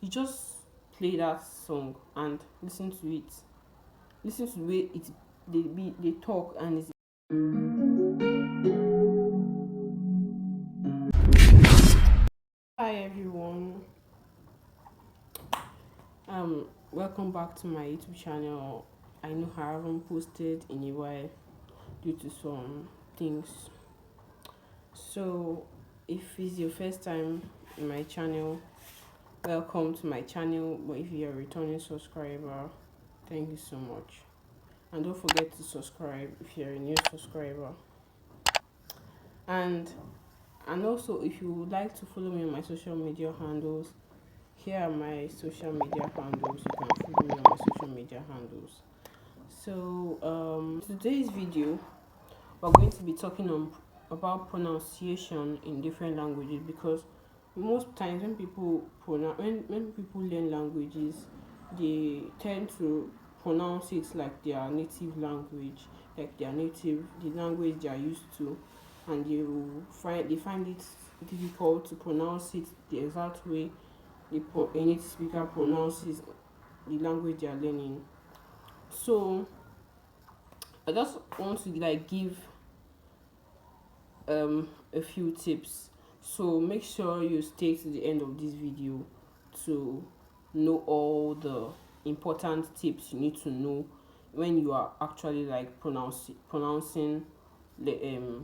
You just play that song and listen to it. Listen to the way they talk and it's. Hi everyone. Welcome back to my YouTube channel. I know I haven't posted in a while due to some things. So if it's your first time in my channel, welcome to my channel. But if you're a returning subscriber, thank you so much. And don't forget to subscribe if you're a new subscriber. And also if you would like to follow me on my social media handles, here are my social media handles. You can follow me on my social media handles. So today's video we're going to be talking about pronunciation in different languages, because most times when when people learn languages, they tend to pronounce it like their native language, like the language they are used to, and they find it difficult to pronounce it the exact way a native speaker pronounces the language they are learning. So I just want to give a few tips. So make sure you stay to the end of this video to know all the important tips you need to know when you are actually pronouncing the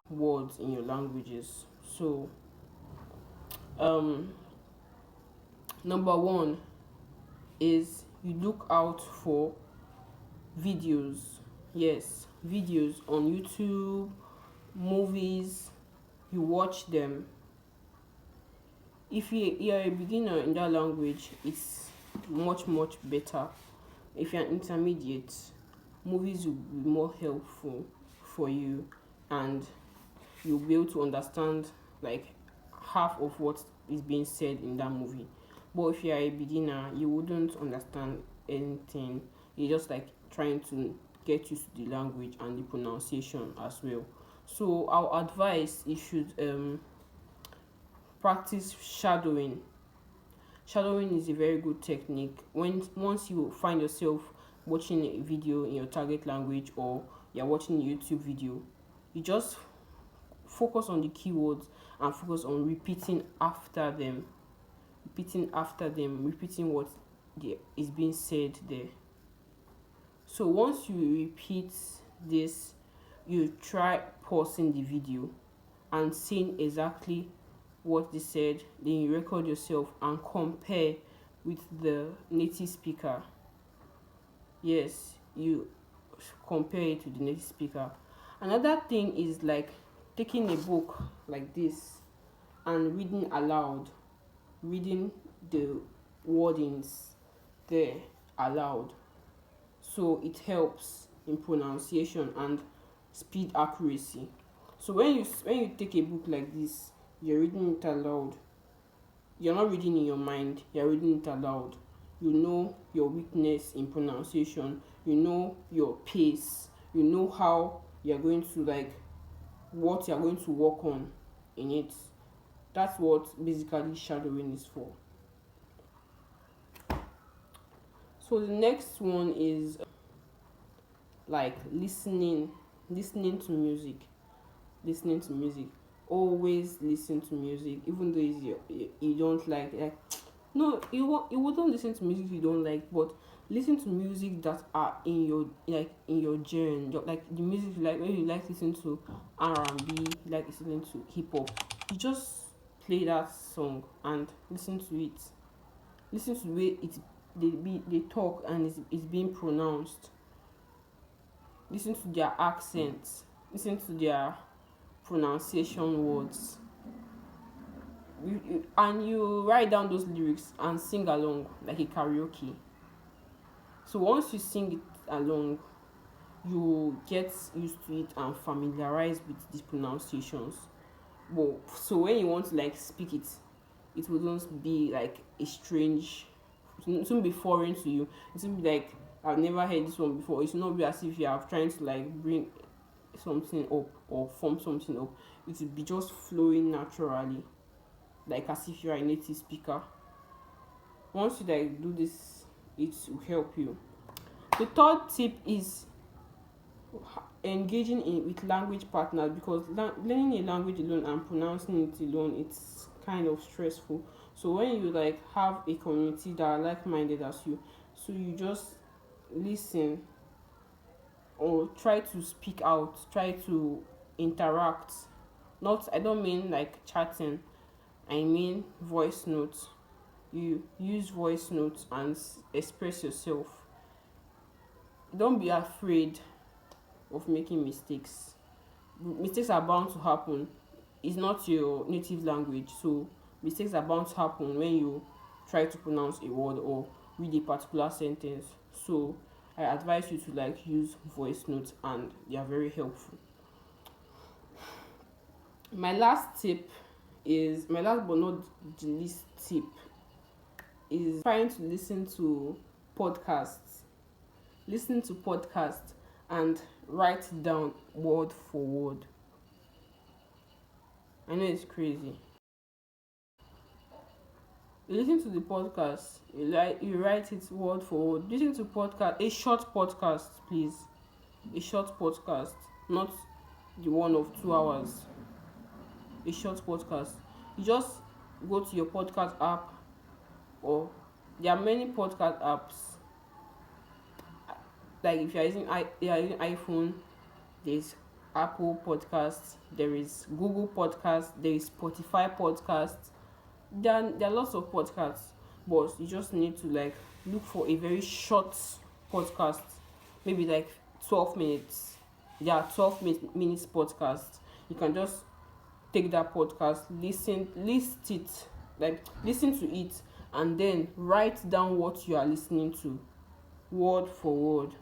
words in your languages. So um number one is you look out for videos. Yes, videos on YouTube, movies. You watch them. If you're a beginner in that language, it's much better. If you're an intermediate, movies will be more helpful for you, and you'll be able to understand like half of what is being said in that movie. But if you're a beginner, you wouldn't understand anything. You're just trying to get used to the language and the pronunciation as well. So our advice, you should practice shadowing. Shadowing is a very good technique. Once you find yourself watching a video in your target language, or you're watching a YouTube video, you just focus on the keywords and focus on repeating what is being said there. So once you repeat this, you try pausing the video and seeing exactly what they said. Then you record yourself and compare with the native speaker. Yes, you compare it with the native speaker. Another thing is taking a book like this and reading aloud, reading the wordings there aloud. So it helps in pronunciation and speed accuracy. So when you take a book like this, you're reading it aloud. You're not reading in your mind, you're reading it aloud. You know your weakness in pronunciation, you know your pace, you know how you're going to what you're going to work on in it. That's what basically shadowing is for. So the next one is listening to music. Listening to music. Always listen to music, even though you don't like no, you wouldn't listen to music you don't like, but listen to music that are in your in your genre, like the music you like. When you like listening to R&B, you like listening to hip hop, you just play that song and listen to it. Listen to the way they talk and it's being pronounced. Listen to their accents. Listen to their pronunciation words. And you write down those lyrics and sing along like a karaoke. So once you sing it along, you get used to it and familiarize with these pronunciations. But so when you want to speak it, it wouldn't be like a strange, it won't be foreign to you. It won't be like I've never heard this one before. It will not be as if you are trying to bring something up or form something up. It will be just flowing naturally, like as if you are a native speaker. Once you like do this, it will help you. The third tip is engaging with language partners, because learning a language alone and pronouncing it alone, it's kind of stressful. So when you like have a community that are like-minded as you, so you just listen or try to speak out, try to interact. Not, I don't mean like chatting, I mean voice notes. You use voice notes and express yourself. Don't be afraid of making mistakes. Mistakes are bound to happen. It's not your native language, so mistakes are bound to happen when you try to pronounce a word or read a particular sentence. So I advise you to like use voice notes, and they are very helpful. My last tip is, my last but not the least tip, is trying to listen to podcasts. Listen to podcasts and write it down word for word. I know it's crazy. You listen to the podcast, you write it word for word. Listen to podcast, a short podcast, please. A short podcast, not the one of 2 hours. A short podcast. You just go to your podcast app, or there are many podcast apps. Like if you are using iPhone, there's Apple Podcasts, there is Google Podcasts, there is Spotify Podcasts. There are lots of podcasts, but you just need to like look for a very short podcast, maybe like 12 minutes. There are 12 minutes podcasts. You can just take that podcast, listen to it, and then write down what you are listening to, word for word.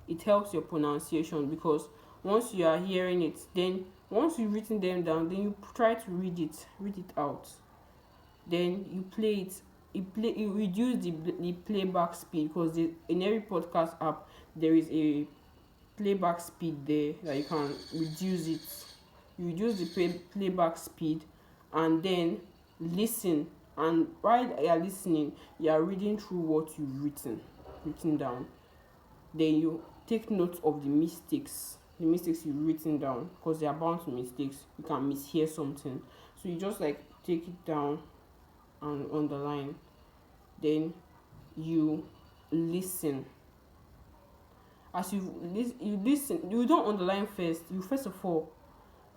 It helps your pronunciation, because once you are hearing it, then once you've written them down, then you try to read it out. Then you play it. You reduce the playback speed, because in every podcast app there is a playback speed there that you can reduce it. You reduce the playback speed, and then listen. And while you are listening, you are reading through what you've written down. Then you take note of the mistakes you've written down, because they are bound to mistakes. You can mishear something, so you just like take it down and underline. Then you listen. As you listen, you don't underline first. You first of all,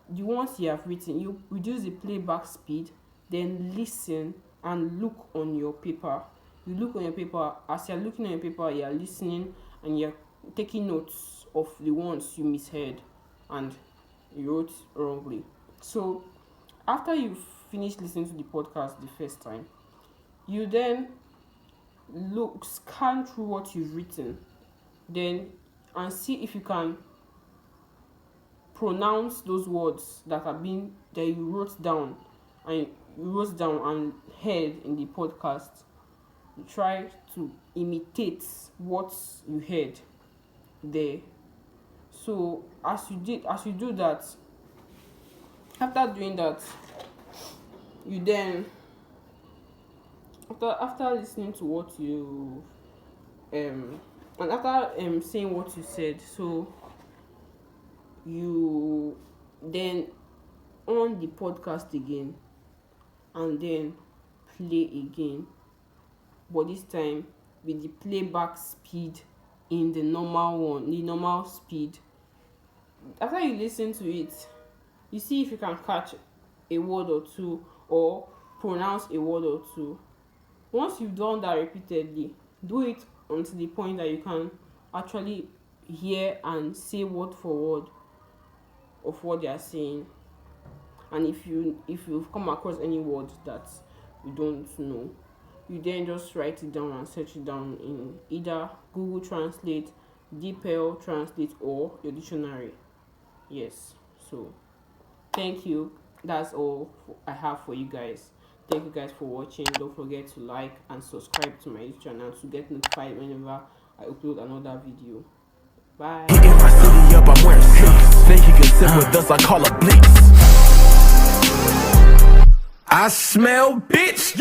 the ones you have written, you reduce the playback speed, then listen and look on your paper. You look on your paper. As you're looking on your paper, you're listening and you're taking notes of the ones you misheard and you wrote wrongly. So after you finish listening to the podcast the first time, you then scan through what you've written, then and see if you can pronounce those words that you wrote down and heard in the podcast. You try to imitate what you heard there. So as you do that, after doing that, you then after listening to what you and after saying what you said, so you then on the podcast again and then play again, but this time with the playback speed in the normal speed. After you listen to it, you see if you can catch a word or two or pronounce a word or two. Once you've done that repeatedly, do it until the point that you can actually hear and say word for word of what they are saying. And if you've come across any word that you don't know, you then just write it down and search it down in either Google Translate, DeepL Translate, or your dictionary. Yes. So thank you. That's all I have for you guys. Thank you guys for watching. Don't forget to like and subscribe to my YouTube channel to get notified whenever I upload another video. Bye. He in my city up, I'm wearing sneakers. Think he can sit with us, I call a bleeps. I smell bitch.